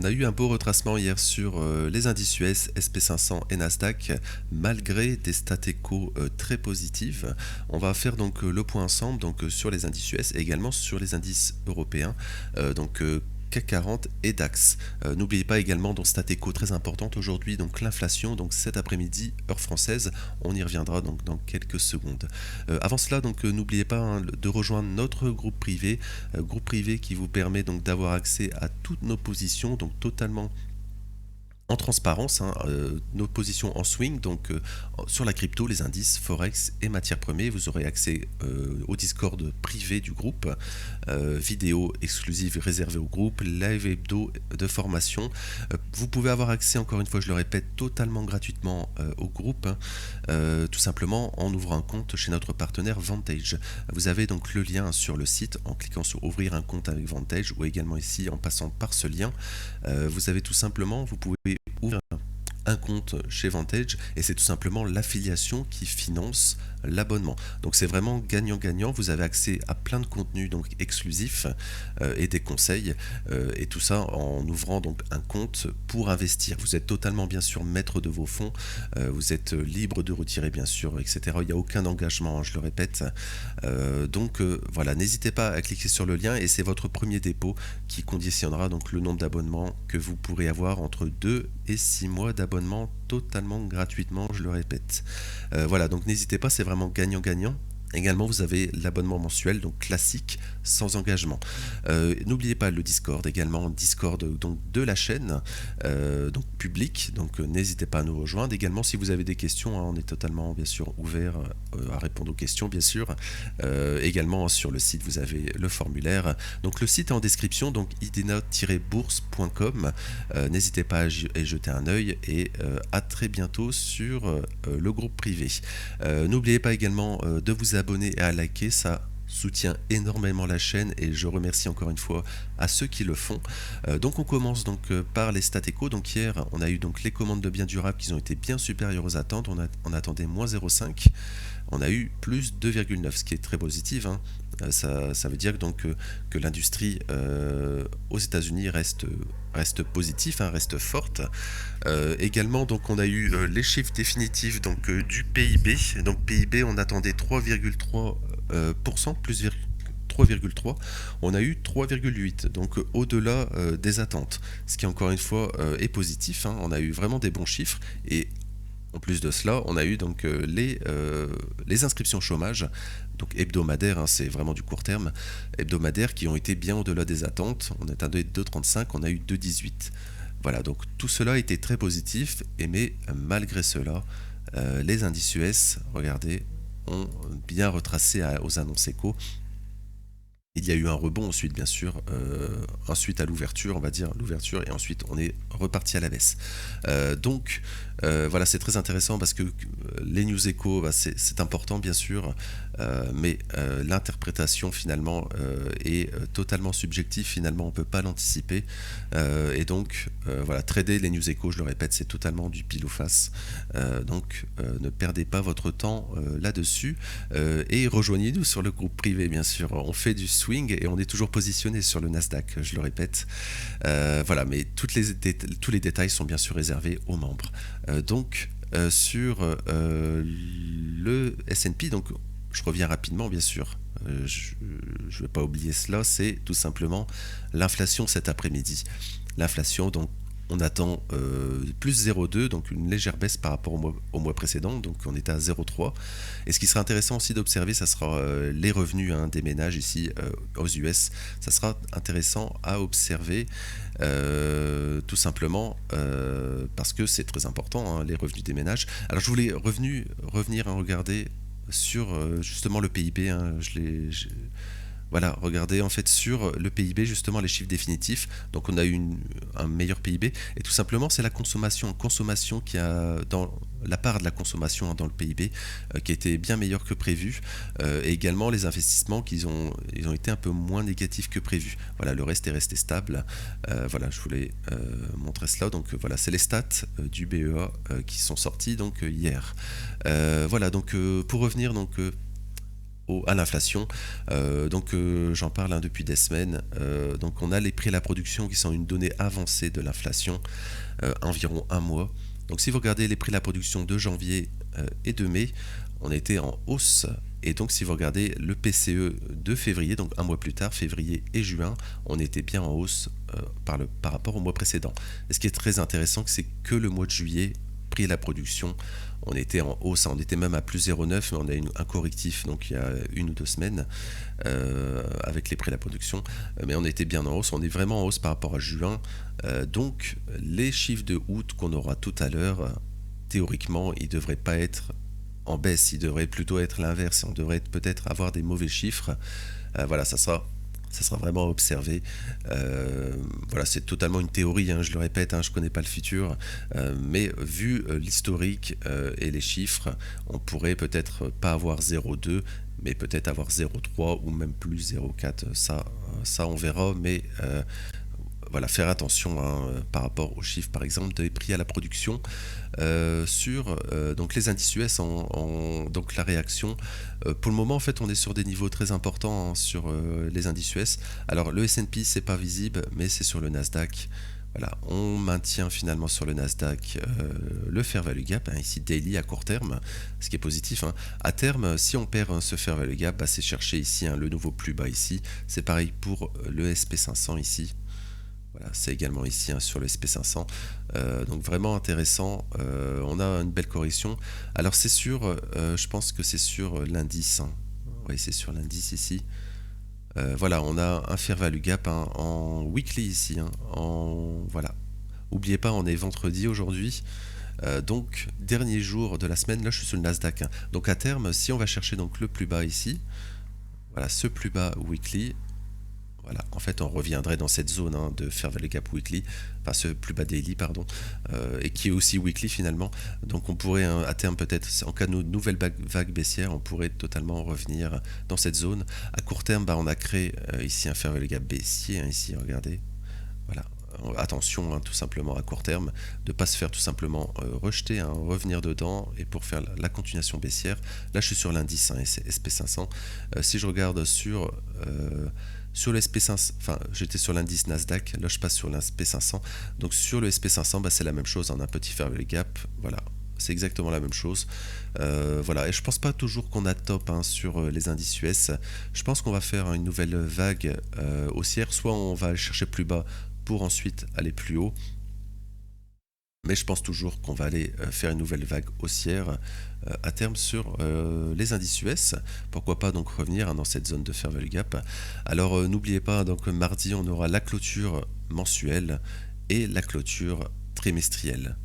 On a eu un beau retracement hier sur les indices US, SP500 et Nasdaq, malgré des stats échos très positives. On va faire donc le point ensemble sur les indices US et également sur les indices européens, CAC 40 et DAX. N'oubliez pas également dans stat écho très importante aujourd'hui, donc l'inflation, donc cet après-midi, heure française, on y reviendra donc dans quelques secondes. Avant cela, n'oubliez pas de rejoindre notre groupe privé qui vous permet donc d'avoir accès à toutes nos positions, donc totalement en transparence, nos positions en swing, sur la crypto, les indices, forex et matières premières. Vous aurez accès au Discord privé du groupe, vidéo exclusive réservée au groupe, live hebdo de formation. Vous pouvez avoir accès, encore une fois, je le répète, totalement gratuitement au groupe, tout simplement en ouvrant un compte chez notre partenaire Vantage. Vous avez donc le lien sur le site en cliquant sur ouvrir un compte avec Vantage ou également ici en passant par ce lien. Vous avez tout simplement, vous pouvez ouvrir un compte chez Vantage et c'est tout simplement l'affiliation qui finance l'abonnement. Donc c'est vraiment gagnant-gagnant, vous avez accès à plein de contenus donc exclusifs et des conseils et tout ça en ouvrant donc un compte pour investir. Vous êtes totalement bien sûr maître de vos fonds, vous êtes libre de retirer bien sûr, etc. Il n'y a aucun engagement, je le répète. Voilà, n'hésitez pas à cliquer sur le lien et c'est votre premier dépôt qui conditionnera donc le nombre d'abonnements que vous pourrez avoir entre 2 et 6 mois d'abonnement totalement gratuitement, je le répète. Voilà, donc n'hésitez pas, c'est vraiment gagnant-gagnant. Également, vous avez l'abonnement mensuel, donc classique, sans engagement. N'oubliez pas le Discord, également Discord donc de la chaîne, donc public. Donc n'hésitez pas à nous rejoindre. Également, si vous avez des questions, on est totalement bien sûr ouvert à répondre aux questions, bien sûr. Également sur le site, vous avez le formulaire. Donc le site est en description, donc idena-bourse.com. N'hésitez pas à jeter un œil et à très bientôt sur le groupe privé. N'oubliez pas également de vous abonner et à liker, ça soutient énormément la chaîne et je remercie encore une fois à ceux qui le font. On commence par les stats échos. Donc hier on a eu donc les commandes de biens durables qui ont été bien supérieures aux attentes. On attendait moins 0,5, on a eu plus 2,9, ce qui est très positif. Ça veut dire que l'industrie aux États-Unis reste positif, reste forte. Également, on a eu les chiffres définitifs du PIB. Donc PIB, on attendait 3,3%, plus 3,3, on a eu 3,8, donc au-delà des attentes, ce qui encore une fois est positif. On a eu vraiment des bons chiffres et en plus de cela, on a eu les inscriptions chômage, donc hebdomadaires, c'est vraiment du court terme, hebdomadaires qui ont été bien au-delà des attentes. On attendait 2,35, on a eu 2,18. Voilà, donc tout cela était très positif, mais malgré cela, les indices US, regardez, ont bien retracé aux annonces échos. Il y a eu un rebond ensuite, bien sûr, ensuite à l'ouverture, on va dire l'ouverture, et ensuite on est reparti à la baisse. Voilà, c'est très intéressant parce que les news échos, c'est important bien sûr, mais l'interprétation finalement est totalement subjective, finalement on ne peut pas l'anticiper. Voilà, trader les news échos, je le répète, c'est totalement du pile ou face. Ne perdez pas votre temps là-dessus et rejoignez-nous sur le groupe privé, bien sûr. On fait du swing et on est toujours positionné sur le Nasdaq, je le répète. Voilà, mais tous les détails sont bien sûr réservés aux membres. Sur le S&P, donc je reviens rapidement bien sûr, je ne vais pas oublier cela, c'est tout simplement l'inflation cet après-midi. L'inflation, donc on attend plus 0,2, donc une légère baisse par rapport au mois précédent, donc on était à 0,3. Et ce qui sera intéressant aussi d'observer, ça sera les revenus des ménages ici aux US. Ça sera intéressant à observer tout simplement parce que c'est très important, les revenus des ménages. Alors je voulais revenir à regarder sur justement le PIB. Voilà, regardez en fait sur le PIB, justement les chiffres définitifs. Donc on a eu un meilleur PIB et tout simplement c'est la consommation qui a dans la part de la consommation dans le PIB qui a été bien meilleure que prévu et également les investissements ils ont été un peu moins négatifs que prévu. Voilà, le reste est resté stable. Voilà, je voulais montrer cela. Donc voilà, c'est les stats du BEA qui sont sortis hier. Voilà, pour revenir à l'inflation. J'en parle depuis des semaines. Donc on a les prix à la production qui sont une donnée avancée de l'inflation, environ un mois. Donc si vous regardez les prix de la production de janvier et de mai, on était en hausse. Et donc si vous regardez le PCE de février, donc un mois plus tard, février et juin, on était bien en hausse par rapport au mois précédent. Et ce qui est très intéressant, c'est que le mois de juillet, prix de la production, on était en hausse, on était même à plus 0,9, mais on a eu un correctif donc il y a 1 ou 2 semaines avec les prix de la production, mais on était bien en hausse, on est vraiment en hausse par rapport à juin. Donc les chiffres de août qu'on aura tout à l'heure, théoriquement, ils ne devraient pas être en baisse, ils devraient plutôt être l'inverse, on devrait peut-être avoir des mauvais chiffres. Voilà, ça sera vraiment observé. Voilà, c'est totalement une théorie, hein, je le répète, hein, je ne connais pas le futur, mais vu l'historique et les chiffres, on pourrait peut-être pas avoir 0,2, mais peut-être avoir 0,3 ou même plus 0,4. Ça on verra, mais voilà, faire attention hein, par rapport aux chiffres, par exemple, des prix à la production sur donc les indices US donc la réaction. Pour le moment, en fait, on est sur des niveaux très importants hein, sur les indices US. Alors, le S&P, c'est pas visible, mais c'est sur le Nasdaq. Voilà, on maintient finalement sur le Nasdaq le fair value gap, hein, ici daily à court terme, ce qui est positif. Hein. À terme, si on perd ce fair value gap, bah, c'est chercher ici hein, le nouveau plus bas ici. C'est pareil pour le SP500 ici. Voilà, c'est également ici hein, sur le SP500. Donc vraiment intéressant. On a une belle correction. Alors c'est sûr, je pense que c'est sur l'indice. Hein. Oui, c'est sur l'indice ici. Voilà, on a un fair value gap hein, en weekly ici. Hein, voilà. N'oubliez pas, on est vendredi aujourd'hui. Donc dernier jour de la semaine. Là, je suis sur le Nasdaq. Hein. Donc à terme, si on va chercher donc le plus bas ici, voilà, ce plus bas weekly. Voilà, en fait, on reviendrait dans cette zone hein, de fair value gap weekly, enfin ce plus bas daily, pardon, et qui est aussi weekly finalement. Donc on pourrait hein, à terme peut-être, en cas de nouvelle vague baissière, on pourrait totalement revenir dans cette zone. À court terme, bah, on a créé ici un fair value gap baissier, hein, ici, regardez. Voilà. Attention hein, tout simplement à court terme, de ne pas se faire tout simplement rejeter, hein, revenir dedans et pour faire la continuation baissière. Là je suis sur l'indice hein, SP500. Si je regarde sur le SP500, enfin j'étais sur l'indice Nasdaq, là je passe sur l'SP500. Donc sur le SP500, bah, c'est la même chose, on a un petit fair value gap, voilà. C'est exactement la même chose. Voilà, et je pense pas toujours qu'on a top hein, sur les indices US. Je pense qu'on va faire une nouvelle vague haussière, soit on va aller chercher plus bas pour ensuite aller plus haut. Mais je pense toujours qu'on va aller faire une nouvelle vague haussière à terme sur les indices US. Pourquoi pas donc revenir hein, dans cette zone de fair value gap. Alors n'oubliez pas, donc mardi on aura la clôture mensuelle et la clôture trimestrielle.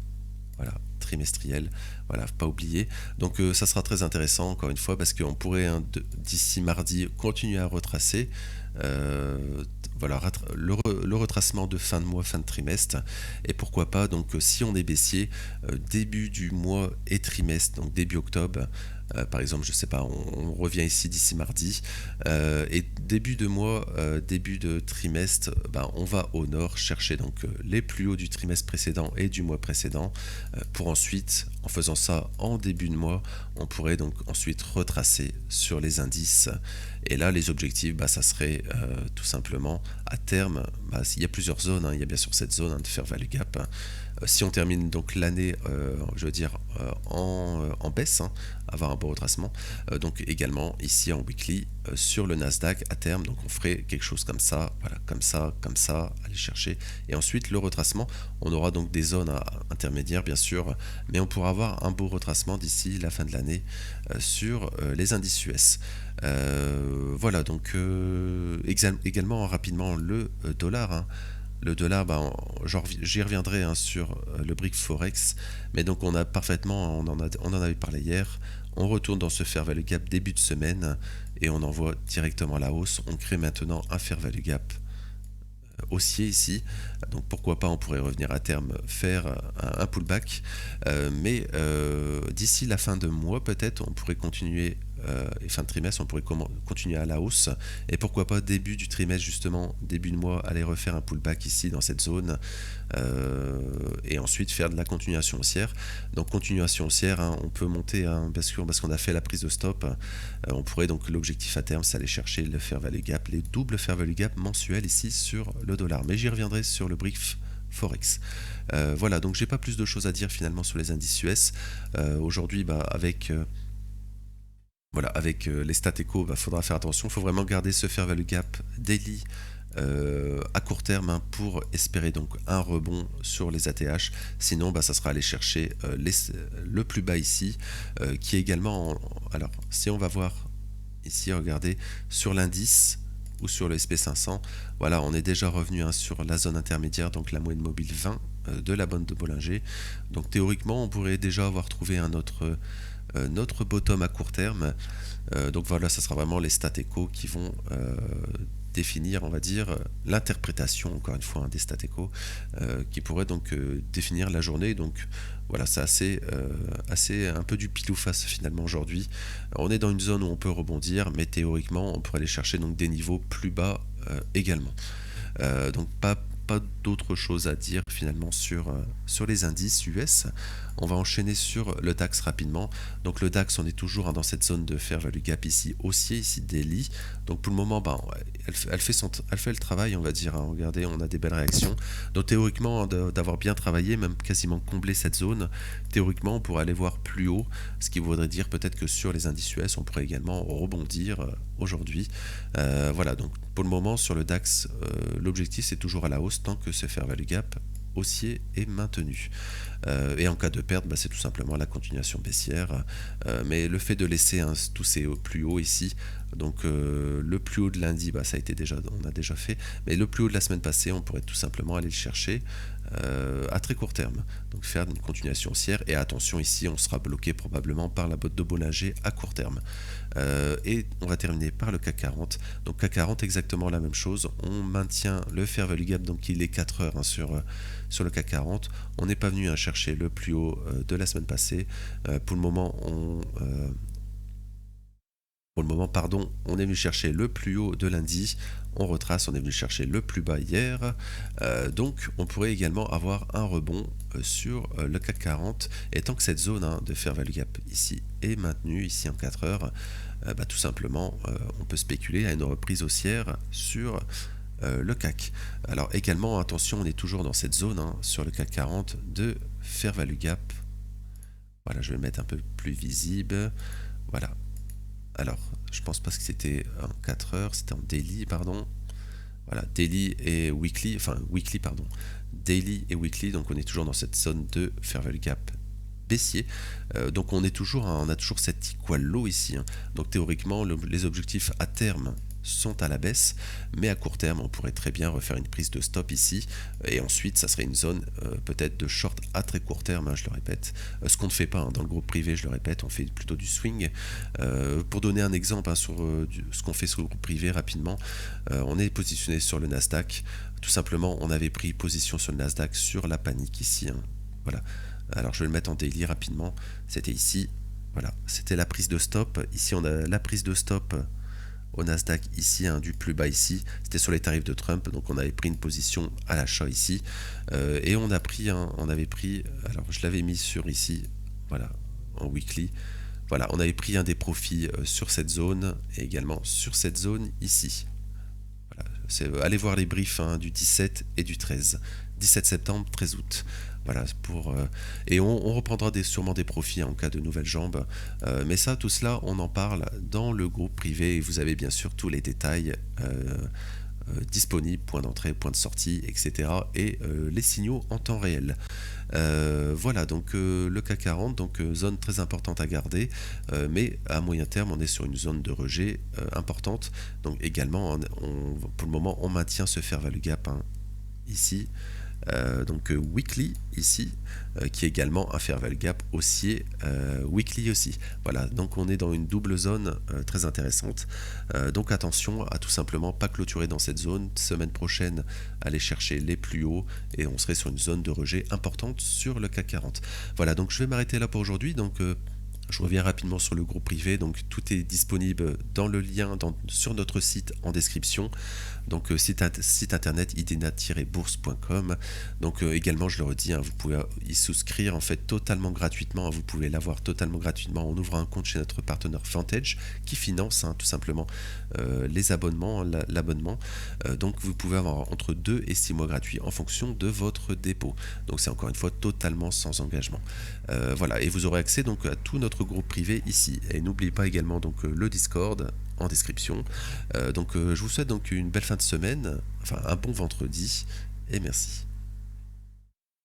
Voilà, trimestrielle, voilà, pas oublier. Donc ça sera très intéressant encore une fois parce qu'on pourrait hein, d'ici mardi continuer à retracer. Voilà, le retracement de fin de mois, fin de trimestre, et pourquoi pas, donc si on est baissier, début du mois et trimestre, donc début octobre, par exemple, je sais pas, on revient ici d'ici mardi, et début de mois, début de trimestre, ben, on va au nord chercher donc les plus hauts du trimestre précédent et du mois précédent, pour ensuite, en faisant ça en début de mois, on pourrait donc ensuite retracer sur les indices. Et là, les objectifs, bah, ça serait tout simplement à terme, bah, il y a plusieurs zones, hein, il y a bien sûr cette zone hein, de fair value gap. Si on termine donc l'année, je veux dire, en baisse, hein, avoir un bon retracement, donc également ici en weekly sur le Nasdaq à terme, donc on ferait quelque chose comme ça, voilà, comme ça, aller chercher. Et ensuite le retracement, on aura donc des zones intermédiaires bien sûr, mais on pourra avoir un beau retracement d'ici la fin de l'année sur les indices US. Voilà, donc également rapidement le dollar. Hein. Le dollar, bah, j'y reviendrai hein, sur le brick Forex, mais donc on a parfaitement, on en avait parlé hier, on retourne dans ce fair value gap début de semaine et on envoie directement la hausse. On crée maintenant un fair value gap haussier ici, donc pourquoi pas on pourrait revenir à terme faire un pullback, mais d'ici la fin de mois peut-être on pourrait continuer et fin de trimestre, on pourrait continuer à la hausse. Et pourquoi pas début du trimestre, justement, début de mois, aller refaire un pullback ici dans cette zone. Et ensuite faire de la continuation haussière. Donc continuation haussière, hein, on peut monter hein, parce qu'on a fait la prise de stop. On pourrait donc l'objectif à terme, c'est aller chercher le fair value gap, les doubles fair value gap mensuels ici sur le dollar. Mais j'y reviendrai sur le brief Forex. Voilà, donc j'ai pas plus de choses à dire finalement sur les indices US. Aujourd'hui, avec les stats éco, faudra faire attention. Il faut vraiment garder ce fair value gap daily à court terme hein, pour espérer donc un rebond sur les ATH. Sinon, ça sera aller chercher le plus bas ici, qui est également. Alors, si on va voir ici, regardez sur l'indice ou sur le SP500, voilà, on est déjà revenu hein, sur la zone intermédiaire, donc la moyenne mobile 20 de la bande de Bollinger. Donc théoriquement, on pourrait déjà avoir trouvé notre bottom à court terme. Donc voilà, ça sera vraiment les stats éco qui vont définir, on va dire, l'interprétation, encore une fois, hein, des stats éco, qui pourrait donc définir la journée. Donc voilà, c'est assez un peu du pile ou face finalement aujourd'hui. On est dans une zone où on peut rebondir, mais théoriquement, on pourrait aller chercher donc des niveaux plus bas également. Donc pas d'autre chose à dire finalement sur les indices US. On va enchaîner sur le DAX rapidement. Donc le DAX, on est toujours hein, dans cette zone de fair value gap ici, haussier, ici daily. Donc pour le moment, elle fait le travail, on va dire. Hein. Regardez, on a des belles réactions. Donc théoriquement, d'avoir bien travaillé, même quasiment comblé cette zone, théoriquement, on pourrait aller voir plus haut, ce qui voudrait dire peut-être que sur les indices US, on pourrait également rebondir aujourd'hui. Voilà, donc pour le moment, sur le DAX, l'objectif c'est toujours à la hausse tant que ce fair value gap haussier est maintenu. Et en cas de perte, c'est tout simplement la continuation baissière. Mais le fait de laisser hein, tous ces plus hauts ici, donc le plus haut de lundi, ça a été on a déjà fait, mais le plus haut de la semaine passée, on pourrait tout simplement aller le chercher à très court terme. Donc faire une continuation haussière. Et attention, ici, on sera bloqué probablement par la botte de Bollinger à court terme. Et on va terminer par le CAC 40. Donc CAC 40, exactement la même chose. On maintient le fair value gap, donc il est 4 heures hein, sur le CAC 40. On n'est pas venu à chercher le plus haut de la semaine passée. Pour le moment, on est venu chercher le plus haut de lundi. On retrace, on est venu chercher le plus bas hier. Donc, on pourrait également avoir un rebond sur le CAC 40. Et tant que cette zone hein, de fair value gap ici est maintenue, ici en 4 heures, tout simplement, on peut spéculer à une reprise haussière sur le CAC. Alors également, attention, on est toujours dans cette zone hein, sur le CAC 40 de fair value gap. Voilà, je vais le mettre un peu plus visible. Voilà. Alors, je pense pas que c'était en 4 heures, c'était en daily, pardon. Voilà, daily et weekly, daily et weekly, donc on est toujours dans cette zone de fair value gap baissier. Donc on a toujours cet equal low ici. Hein. Donc théoriquement, les objectifs à terme sont à la baisse, mais à court terme, on pourrait très bien refaire une prise de stop ici, et ensuite, ça serait une zone peut-être de short à très court terme, hein, je le répète, ce qu'on ne fait pas hein, dans le groupe privé, je le répète, on fait plutôt du swing. Pour donner un exemple hein, sur ce qu'on fait sur le groupe privé rapidement, on est positionné sur le Nasdaq, tout simplement, on avait pris position sur le Nasdaq sur la panique ici, hein. Voilà. Alors je vais le mettre en daily rapidement, c'était ici, voilà, c'était la prise de stop, ici on a la prise de stop au Nasdaq ici, hein, du plus bas ici, c'était sur les tarifs de Trump, donc on avait pris une position à l'achat ici, et on avait pris, alors je l'avais mis sur ici, voilà, en weekly, voilà, on avait pris un des profits sur cette zone, et également sur cette zone ici. Voilà, allez voir les briefs hein, du 17 et du 13, 17 septembre, 13 août. Voilà, et on reprendra sûrement des profits en cas de nouvelles jambes. Mais ça, tout cela, on en parle dans le groupe privé et vous avez bien sûr tous les détails disponibles, point d'entrée, point de sortie, etc. Et les signaux en temps réel. Voilà, donc le CAC 40, donc zone très importante à garder, mais à moyen terme, on est sur une zone de rejet importante. Donc également, pour le moment, on maintient ce fair value gap hein, ici. Donc weekly ici, qui est également un fair value gap haussier weekly aussi. Voilà, donc on est dans une double zone très intéressante. Donc attention à tout simplement pas clôturer dans cette zone. Semaine prochaine, aller chercher les plus hauts et on serait sur une zone de rejet importante sur le CAC 40. Voilà, donc je vais m'arrêter là pour aujourd'hui. Donc Je reviens rapidement sur le groupe privé, donc tout est disponible dans le lien sur notre site en description. Donc site internet idena-bourse.com. Donc également, je le redis, hein, vous pouvez y souscrire en fait totalement gratuitement, hein. Vous pouvez l'avoir totalement gratuitement en ouvrant un compte chez notre partenaire Vantage qui finance, hein, tout simplement les abonnements, l'abonnement. Donc vous pouvez avoir entre 2 et 6 mois gratuits en fonction de votre dépôt. Donc c'est encore une fois totalement sans engagement. Voilà, et vous aurez accès donc à tout notre groupe privé ici. Et n'oubliez pas également donc le Discord en description. Je vous souhaite donc une belle fin de semaine, enfin un bon vendredi, et merci.